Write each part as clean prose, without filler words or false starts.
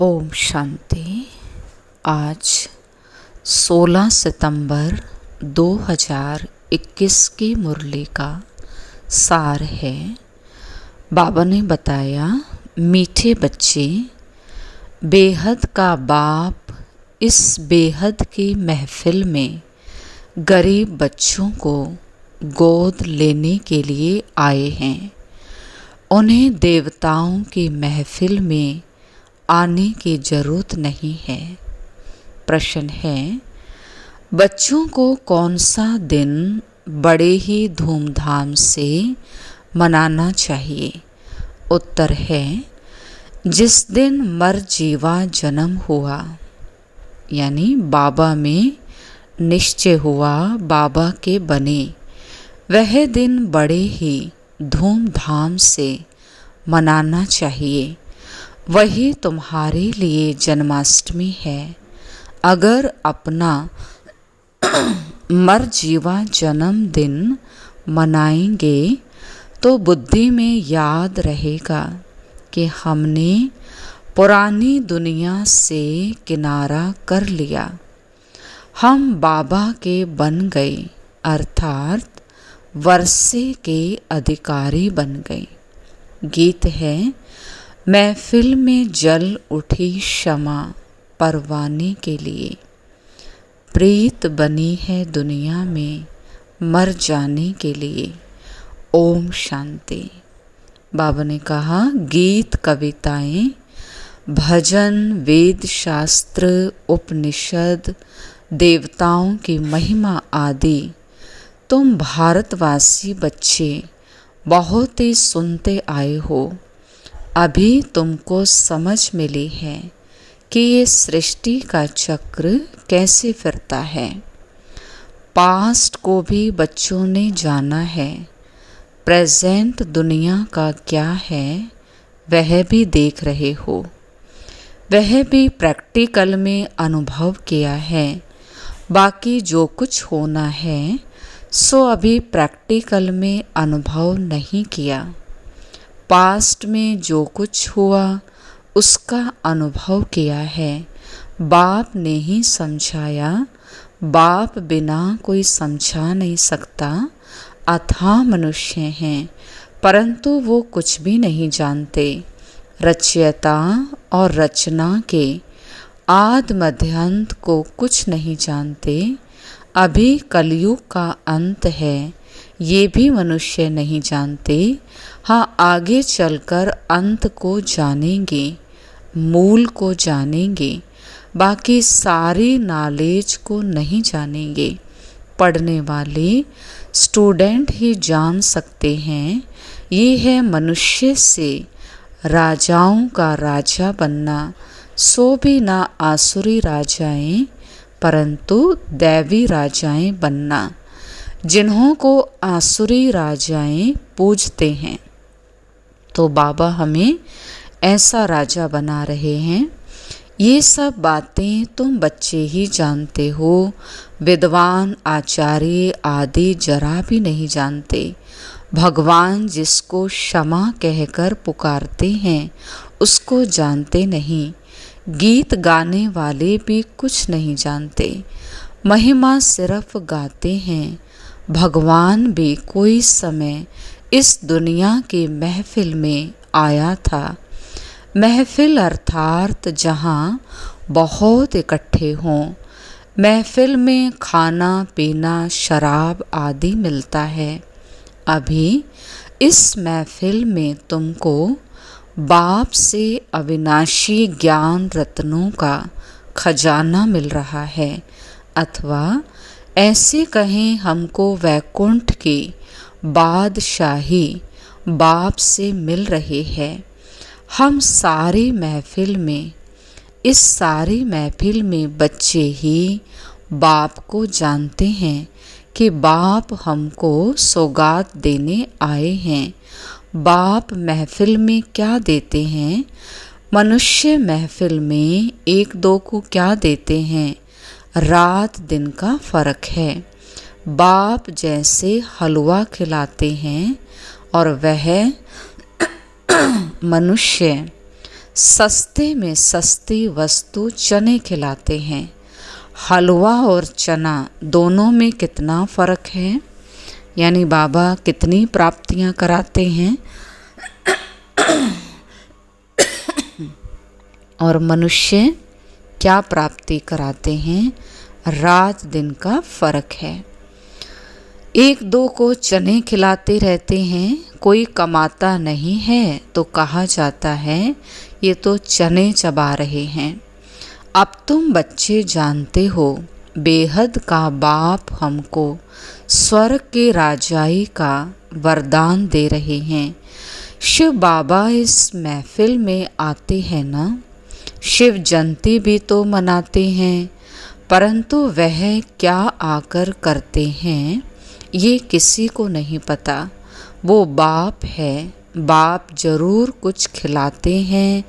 ओम शांति। आज 16 सितंबर 2021 की मुरली का सार है। बाबा ने बताया, मीठे बच्चे, बेहद का बाप इस बेहद की महफिल में गरीब बच्चों को गोद लेने के लिए आए हैं। उन्हें देवताओं की महफिल में आने की जरूरत नहीं है। प्रश्न है, बच्चों को कौन सा दिन बड़े ही धूमधाम से मनाना चाहिए? उत्तर है, जिस दिन मर जीवा जन्म हुआ, यानी बाबा में निश्चय हुआ, बाबा के बने, वह दिन बड़े ही धूमधाम से मनाना चाहिए। वही तुम्हारे लिए जन्माष्टमी है। अगर अपना मर जीवा जन्मदिन मनाएंगे तो बुद्धि में याद रहेगा कि हमने पुरानी दुनिया से किनारा कर लिया, हम बाबा के बन गए, अर्थात वर्षे के अधिकारी बन गए। गीत है, महफिल में जल उठी क्षमा परवाने के लिए, प्रीत बनी है दुनिया में मर जाने के लिए। ओम शांति। बाबा ने कहा, गीत, कविताएं, भजन, वेद शास्त्र, उपनिषद, देवताओं की महिमा आदि तुम भारतवासी बच्चे बहुत ही सुनते आए हो। अभी तुमको समझ मिली है कि ये सृष्टि का चक्र कैसे फिरता है। पास्ट को भी बच्चों ने जाना है। प्रेजेंट दुनिया का क्या है वह भी देख रहे हो, वह भी प्रैक्टिकल में अनुभव किया है। बाकी जो कुछ होना है सो अभी प्रैक्टिकल में अनुभव नहीं किया। पास्ट में जो कुछ हुआ उसका अनुभव किया है। बाप ने ही समझाया, बाप बिना कोई समझा नहीं सकता। अथाह मनुष्य हैं परंतु वो कुछ भी नहीं जानते। रचयिता और रचना के आदि मध्यांत को कुछ नहीं जानते। अभी कलयुग का अंत है, ये भी मनुष्य नहीं जानते। हाँ, आगे चलकर अंत को जानेंगे, मूल को जानेंगे, बाकी सारी नॉलेज को नहीं जानेंगे। पढ़ने वाले स्टूडेंट ही जान सकते हैं। ये है मनुष्य से राजाओं का राजा बनना, सो भी ना आसुरी राजाएं परंतु दैवी राजाएं बनना, जिन्हों को आसुरी राजाएं पूजते हैं। तो बाबा हमें ऐसा राजा बना रहे हैं। ये सब बातें तुम बच्चे ही जानते हो, विद्वान आचार्य आदि जरा भी नहीं जानते। भगवान जिसको क्षमा कहकर पुकारते हैं उसको जानते नहीं। गीत गाने वाले भी कुछ नहीं जानते, महिमा सिर्फ गाते हैं। भगवान भी कोई समय इस दुनिया की महफिल में आया था। महफिल अर्थात जहाँ बहुत इकट्ठे हों। महफिल में खाना पीना शराब आदि मिलता है। अभी इस महफिल में तुमको बाप से अविनाशी ज्ञान रत्नों का खजाना मिल रहा है, अथवा ऐसे कहें हमको वैकुंठ की बादशाही बाप से मिल रही है। हम सारी महफिल में, इस सारी महफिल में बच्चे ही बाप को जानते हैं कि बाप हमको सौगात देने आए हैं। बाप महफिल में क्या देते हैं? मनुष्य महफिल में एक दो को क्या देते हैं? रात दिन का फर्क है। बाप जैसे हलवा खिलाते हैं और वह मनुष्य सस्ते में सस्ती वस्तु चने खिलाते हैं। हलवा और चना दोनों में कितना फ़र्क है, यानी बाबा कितनी प्राप्तियां कराते हैं और मनुष्य क्या प्राप्ति कराते हैं, रात दिन का फ़र्क है। एक दो को चने खिलाते रहते हैं, कोई कमाता नहीं है तो कहा जाता है ये तो चने चबा रहे हैं। अब तुम बच्चे जानते हो, बेहद का बाप हमको स्वर्ग के राजाई का वरदान दे रहे हैं। शिव बाबा इस महफिल में आते हैं ना, शिव जयंती भी तो मनाते हैं, परंतु वह क्या आकर करते हैं ये किसी को नहीं पता। वो बाप है, बाप जरूर कुछ खिलाते हैं,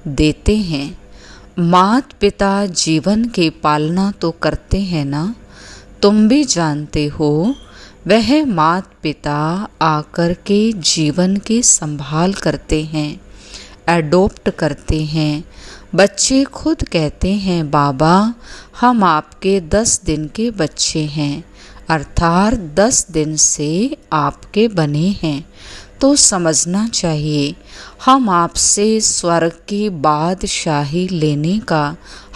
देते हैं। मात पिता जीवन की पालना तो करते हैं ना, तुम भी जानते हो वह मात पिता आकर के जीवन की संभाल करते हैं, एडॉप्ट करते हैं। बच्चे खुद कहते हैं बाबा हम आपके 10 दिन के बच्चे हैं, अर्थात 10 दिन से आपके बने हैं, तो समझना चाहिए हम आपसे स्वर्ग की बादशाही लेने का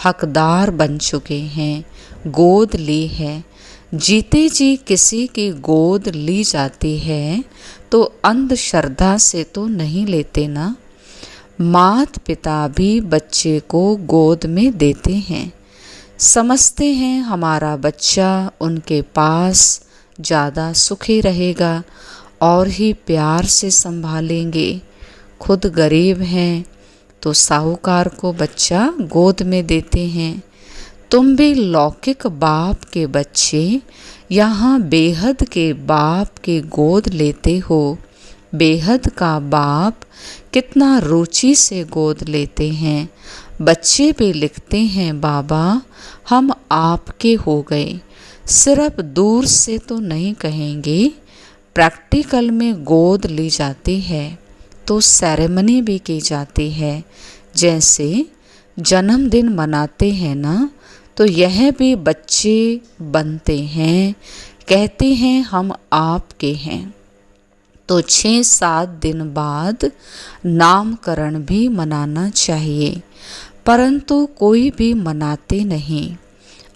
हकदार बन चुके हैं, गोद ली है। जीते जी किसी की गोद ली जाती है तो अंधश्रद्धा से तो नहीं लेते ना। मात पिता भी बच्चे को गोद में देते हैं, समझते हैं हमारा बच्चा उनके पास ज़्यादा सुखी रहेगा और ही प्यार से संभालेंगे। खुद गरीब हैं तो साहूकार को बच्चा गोद में देते हैं। तुम भी लौकिक बाप के बच्चे यहाँ बेहद के बाप के गोद लेते हो। बेहद का बाप कितना रुचि से गोद लेते हैं। बच्चे भी लिखते हैं बाबा हम आपके हो गए। सिर्फ दूर से तो नहीं कहेंगे, प्रैक्टिकल में गोद ली जाती है तो सेरेमनी भी की जाती है। जैसे जन्मदिन मनाते हैं ना, तो यह भी बच्चे बनते हैं, कहते हैं हम आपके हैं। तो 6-7 दिन बाद नामकरण भी मनाना चाहिए, परंतु कोई भी मनाते नहीं।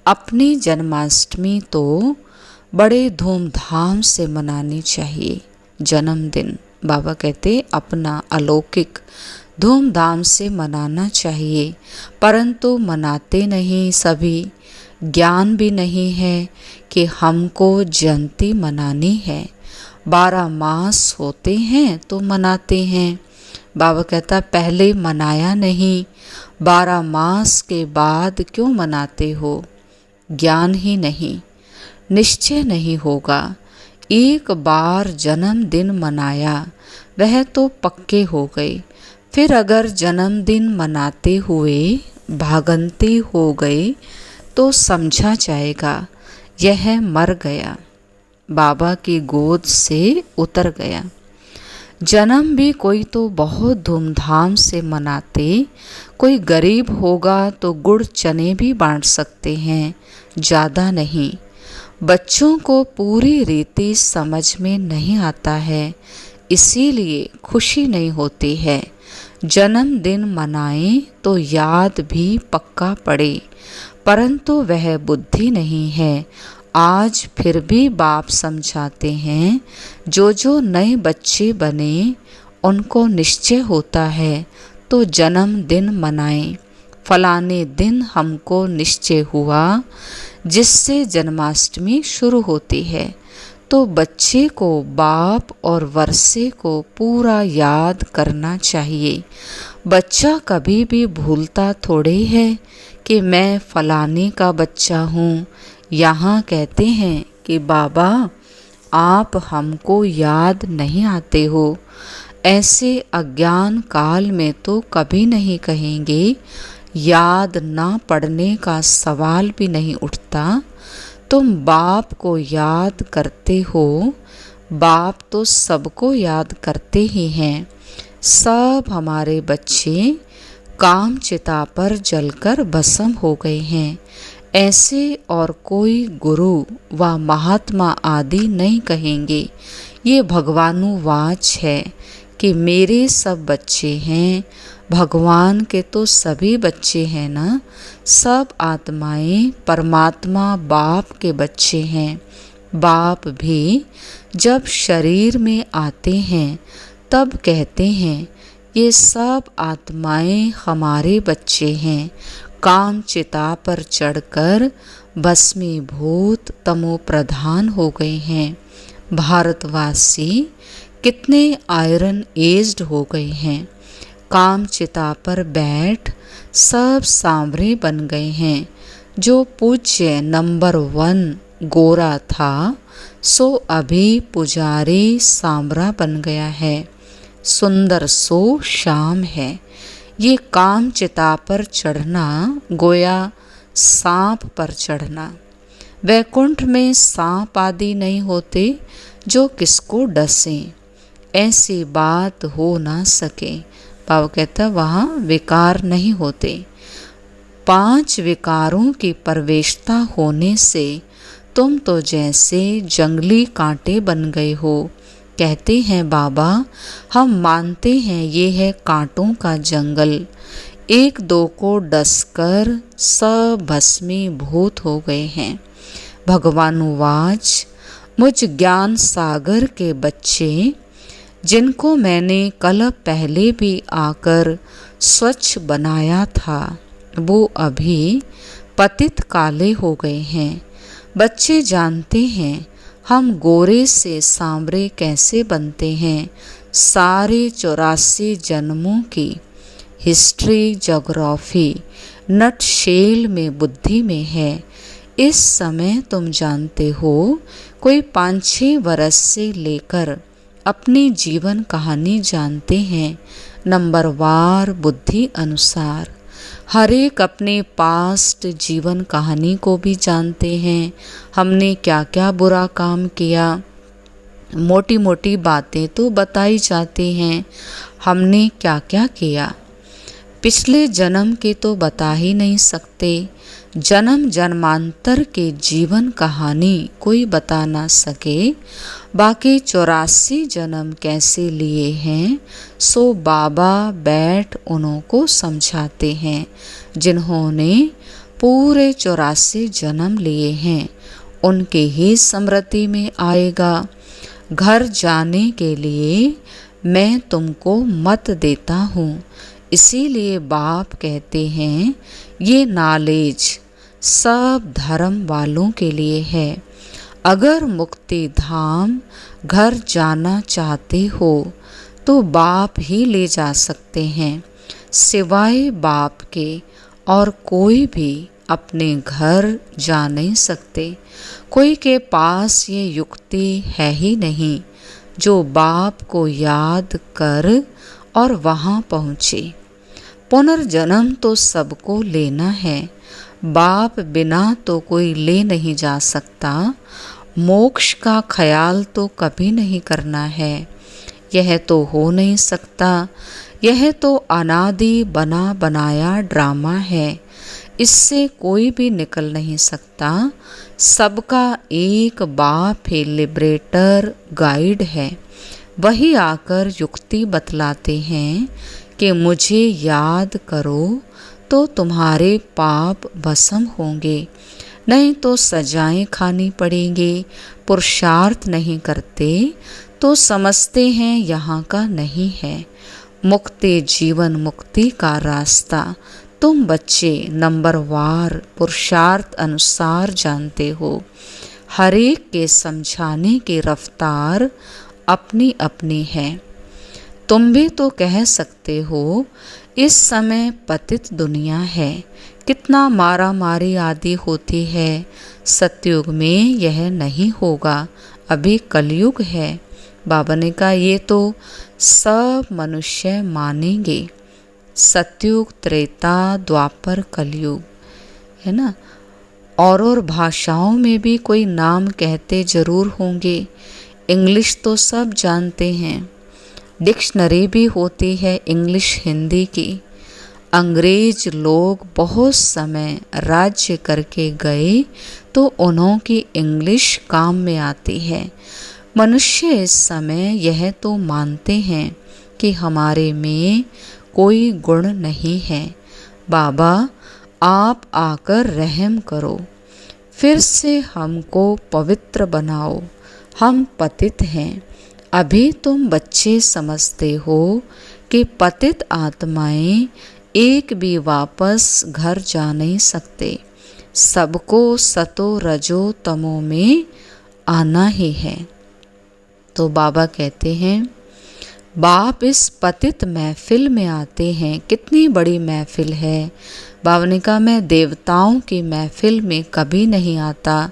अपनी जन्माष्टमी तो बड़े धूमधाम से मनानी चाहिए। जन्मदिन बाबा कहते अपना अलौकिक धूमधाम से मनाना चाहिए, परंतु मनाते नहीं सभी। ज्ञान भी नहीं है कि हमको जयंती मनानी है। 12 मास होते हैं तो मनाते हैं। बाबा कहता पहले मनाया नहीं, 12 मास के बाद क्यों मनाते हो। ज्ञान ही नहीं, निश्चय नहीं होगा। एक बार जन्मदिन मनाया वह तो पक्के हो गए, फिर अगर जन्मदिन मनाते हुए भागंती हो गए तो समझा जाएगा यह मर गया, बाबा की गोद से उतर गया। जन्म भी कोई तो बहुत धूमधाम से मनाते, कोई गरीब होगा तो गुड़ चने भी बांट सकते हैं, ज़्यादा नहीं। बच्चों को पूरी रीति समझ में नहीं आता है, इसीलिए खुशी नहीं होती है। जन्मदिन मनाएं तो याद भी पक्का पड़े, परंतु वह बुद्धि नहीं है। आज फिर भी बाप समझाते हैं, जो नए बच्चे बने उनको निश्चय होता है तो जन्मदिन मनाएं। फलाने दिन हमको निश्चय हुआ जिससे जन्माष्टमी शुरू होती है, तो बच्चे को बाप और वर्षे को पूरा याद करना चाहिए। बच्चा कभी भी भूलता थोड़े है कि मैं फलाने का बच्चा हूँ। यहाँ कहते हैं कि बाबा आप हमको याद नहीं आते हो। ऐसे अज्ञान काल में तो कभी नहीं कहेंगे, याद ना पड़ने का सवाल भी नहीं उठता। तुम बाप को याद करते हो, बाप तो सबको याद करते ही हैं। सब हमारे बच्चे काम चिता पर जलकर भस्म हो गए हैं। ऐसे और कोई गुरु व महात्मा आदि नहीं कहेंगे। ये भगवानुवाच है कि मेरे सब बच्चे हैं। भगवान के तो सभी बच्चे हैं ना। सब आत्माएं परमात्मा बाप के बच्चे हैं। बाप भी जब शरीर में आते हैं तब कहते हैं ये सब आत्माएं हमारे बच्चे हैं। काम चिता पर चढ़कर भस्मीभूत तमो प्रधान हो गए हैं। भारतवासी कितने आयरन एज्ड हो गए हैं। काम चिता पर बैठ सब सांवरे बन गए हैं। जो पूज्य नंबर 1 गोरा था सो अभी पुजारी सांवरा बन गया है। सुंदर सो शाम है। ये काम चिता पर चढ़ना गोया सांप पर चढ़ना। वैकुंठ में सांप आदि नहीं होते जो किसको डसें। ऐसी बात हो ना सके। बाबा कहता वहाँ विकार नहीं होते। 5 विकारों की प्रवेशता होने से तुम तो जैसे जंगली कांटे बन गए हो। कहते हैं बाबा हम मानते हैं ये है कांटों का जंगल। 1-2 को डसकर सब भस्मीभूत हो गए हैं। भगवानुवाच मुझ ज्ञान सागर के बच्चे जिनको मैंने कल पहले भी आकर स्वच्छ बनाया था वो अभी पतित काले हो गए हैं। बच्चे जानते हैं हम गोरे से सांवरे कैसे बनते हैं। सारे 84 जन्मों की हिस्ट्री ज्योग्राफी नटशेल में बुद्धि में है। इस समय तुम जानते हो कोई 5-6 वर्ष से लेकर अपनी जीवन कहानी जानते हैं नंबरवार बुद्धि अनुसार। हर एक अपने पास्ट जीवन कहानी को भी जानते हैं। हमने क्या क्या बुरा काम किया। मोटी मोटी बातें तो बताई जाती हैं। हमने क्या क्या किया पिछले जन्म के तो बता ही नहीं सकते। जन्म जन्मांतर के जीवन कहानी कोई बता ना सके। बाकी 84 जन्म कैसे लिए हैं सो बाबा बैठ उन्हों को समझाते हैं। जिन्होंने पूरे 84 जन्म लिए हैं उनके ही स्मृति में आएगा। घर जाने के लिए मैं तुमको मत देता हूँ। इसीलिए बाप कहते हैं ये नॉलेज सब धर्म वालों के लिए है। अगर मुक्ति धाम घर जाना चाहते हो तो बाप ही ले जा सकते हैं। सिवाय बाप के और कोई भी अपने घर जा नहीं सकते। कोई के पास ये युक्ति है ही नहीं जो बाप को याद कर और वहाँ पहुँचे। पुनर्जन्म तो सबको लेना है। बाप बिना तो कोई ले नहीं जा सकता। मोक्ष का ख्याल तो कभी नहीं करना है। यह तो हो नहीं सकता। यह तो अनादि बना बनाया ड्रामा है। इससे कोई भी निकल नहीं सकता। सबका एक बाप ही लिबरेटर गाइड है। वही आकर युक्ति बतलाते हैं कि मुझे याद करो तो तुम्हारे पाप भस्म होंगे, नहीं तो सजाएं खानी पड़ेंगी। पुरुषार्थ नहीं करते तो समझते हैं यहाँ का नहीं है। मुक्ति जीवन मुक्ति का रास्ता तुम बच्चे नंबरवार पुरुषार्थ अनुसार जानते हो। हर एक के समझाने की रफ्तार अपनी अपनी है। तुम भी तो कह सकते हो इस समय पतित दुनिया है, कितना मारा मारी आदि होती है। सतयुग में यह नहीं होगा, अभी कलयुग है। बाबा ने कहा ये तो सब मनुष्य मानेंगे। सतयुग त्रेता द्वापर कलयुग है ना। और भाषाओं में भी कोई नाम कहते जरूर होंगे। इंग्लिश तो सब जानते हैं, डिक्शनरी भी होती है इंग्लिश हिंदी की। अंग्रेज लोग बहुत समय राज्य करके गए तो उन्हों की इंग्लिश काम में आती है। मनुष्य इस समय यह तो मानते हैं कि हमारे में कोई गुण नहीं है। बाबा, आप आकर रहम करो, फिर से हमको पवित्र बनाओ। हम पतित हैं। अभी तुम बच्चे समझते हो कि पतित आत्माएं एक भी वापस घर जा नहीं सकते। सबको सतो रजो तमो में आना ही है। तो बाबा कहते हैं, बाप इस पतित महफिल में आते हैं। कितनी बड़ी महफिल है। बाबा ने कहा, मैं देवताओं की महफिल में कभी नहीं आता,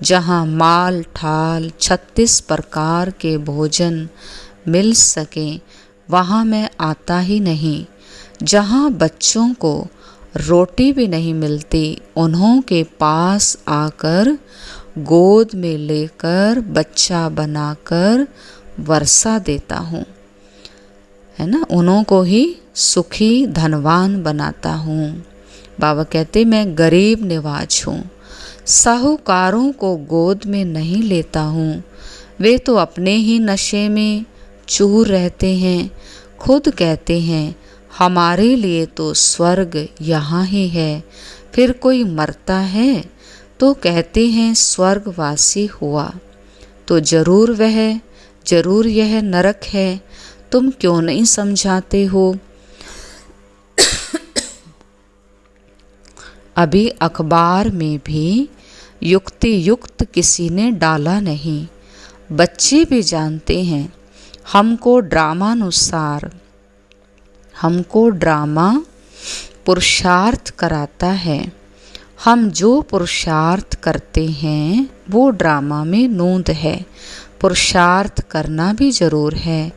जहाँ माल ठाल 36 प्रकार के भोजन मिल सके, वहाँ मैं आता ही नहीं। जहाँ बच्चों को रोटी भी नहीं मिलती, उन्हों के पास आकर गोद में लेकर बच्चा बनाकर वर्षा देता हूँ, है ना, उन्हों को ही सुखी धनवान बनाता हूँ। बाबा कहते, मैं गरीब निवाज हूँ, साहूकारों को गोद में नहीं लेता हूँ। वे तो अपने ही नशे में चूर रहते हैं। खुद कहते हैं, हमारे लिए तो स्वर्ग यहाँ ही है। फिर कोई मरता है तो कहते हैं स्वर्गवासी हुआ, तो जरूर यह नरक है। तुम क्यों नहीं समझाते हो? अभी अखबार में भी युक्ति युक्त किसी ने डाला नहीं। बच्चे भी जानते हैं। हमको ड्रामा पुरुषार्थ कराता है। हम जो पुरुषार्थ करते हैं वो ड्रामा में नोंद है। पुरुषार्थ करना भी जरूर है,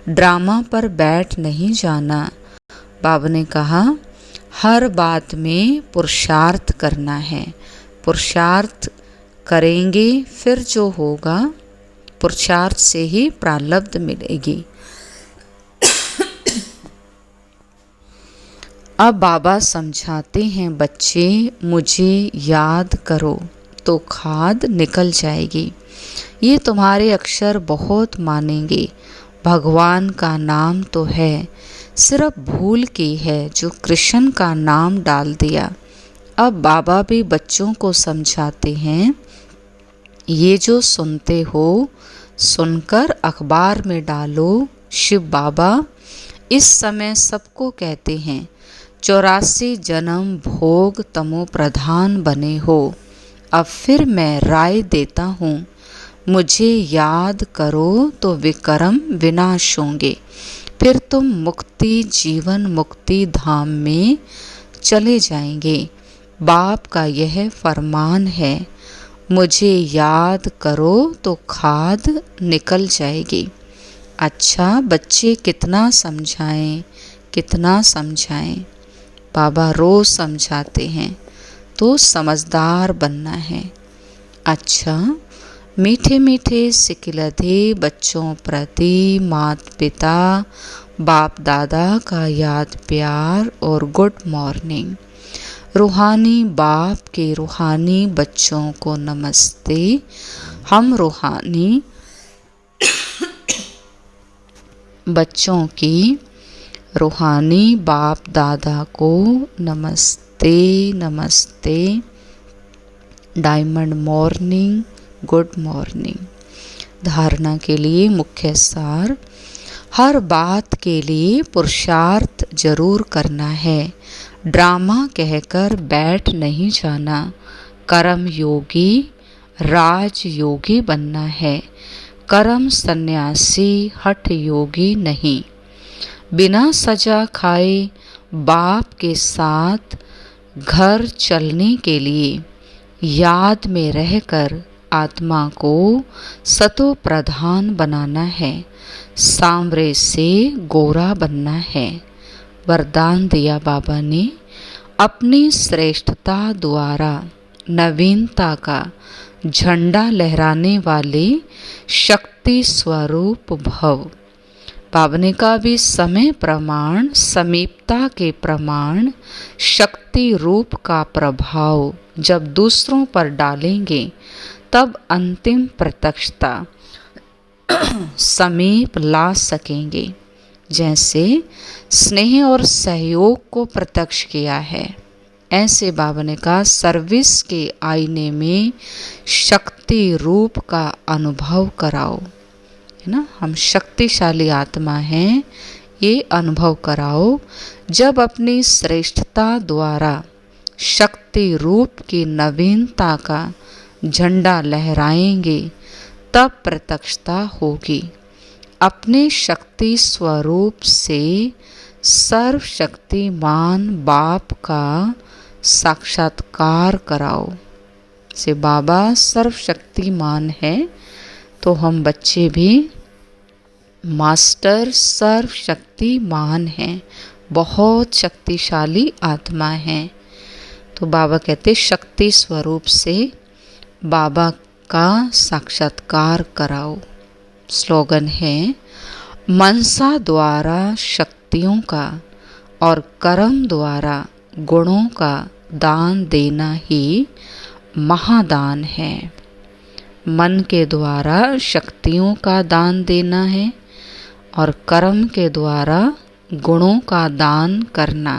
ड्रामा पर बैठ नहीं जाना। बाबा ने कहा, हर बात में पुरुषार्थ करना है। पुरुषार्थ करेंगे, फिर जो होगा पुरुषार्थ से ही प्रारब्ध मिलेगी। अब बाबा समझाते हैं, बच्चे मुझे याद करो तो खाद निकल जाएगी। ये तुम्हारे अक्षर बहुत मानेंगे। भगवान का नाम तो है, सिर्फ भूल की है जो कृष्ण का नाम डाल दिया। अब बाबा भी बच्चों को समझाते हैं, ये जो सुनते हो सुनकर अखबार में डालो। शिव बाबा इस समय सबको कहते हैं, 84 जन्म भोग तमो प्रधान बने हो। अब फिर मैं राय देता हूँ, मुझे याद करो तो विकर्म विनाश होंगे। फिर तुम मुक्ति जीवन मुक्ति धाम में चले जाएंगे। बाप का यह फरमान है, मुझे याद करो तो खाद निकल जाएगी। अच्छा बच्चे कितना समझाएं। बाबा रोज समझाते हैं, तो समझदार बनना है। अच्छा, मीठे मीठे सिकिलधे बच्चों प्रति माता पिता बाप दादा का याद प्यार और गुड मॉर्निंग। रूहानी बाप के रूहानी बच्चों को नमस्ते। हम रूहानी बच्चों की रूहानी बाप दादा को नमस्ते नमस्ते। Diamond morning, good morning. धारणा के लिए मुख्य सार, हर बात के लिए पुरुषार्थ जरूर करना है। ड्रामा कहकर बैठ नहीं जाना। कर्म योगी राज योगी बनना है। कर्म सन्यासी हठ योगी नहीं। बिना सजा खाए बाप के साथ घर चलने के लिए याद में रहकर आत्मा को सतो प्रधान बनाना है। सांवरे से गोरा बनना है। वरदान दिया बाबा ने, अपनी श्रेष्ठता द्वारा नवीनता का झंडा लहराने वाले शक्ति स्वरूप भव। बाबा ने कहा भी समय प्रमाण, समीपता के प्रमाण, शक्ति रूप का प्रभाव जब दूसरों पर डालेंगे तब अंतिम प्रत्यक्षता समीप ला सकेंगे। जैसे स्नेह और सहयोग को प्रत्यक्ष किया है, ऐसे बाबा ने कहा सर्विस के आईने में शक्ति रूप का अनुभव कराओ, है ना। हम शक्तिशाली आत्मा हैं, ये अनुभव कराओ। जब अपनी श्रेष्ठता द्वारा शक्ति रूप की नवीनता का झंडा लहराएंगे तब प्रत्यक्षता होगी। अपने शक्ति स्वरूप से सर्वशक्तिमान बाप का साक्षात्कार कराओ। से बाबा सर्वशक्तिमान है तो हम बच्चे भी मास्टर सर्वशक्तिमान हैं, बहुत शक्तिशाली आत्मा हैं। तो बाबा कहते शक्ति स्वरूप से बाबा का साक्षात्कार कराओ। स्लोगन है मनसा द्वारा शक्तियों का और कर्म द्वारा गुणों का दान देना ही महादान है। मन के द्वारा शक्तियों का दान देना है और कर्म के द्वारा गुणों का दान करना,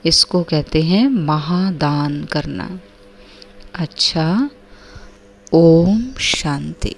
इसको कहते हैं महादान करना। अच्छा, ओम शांति।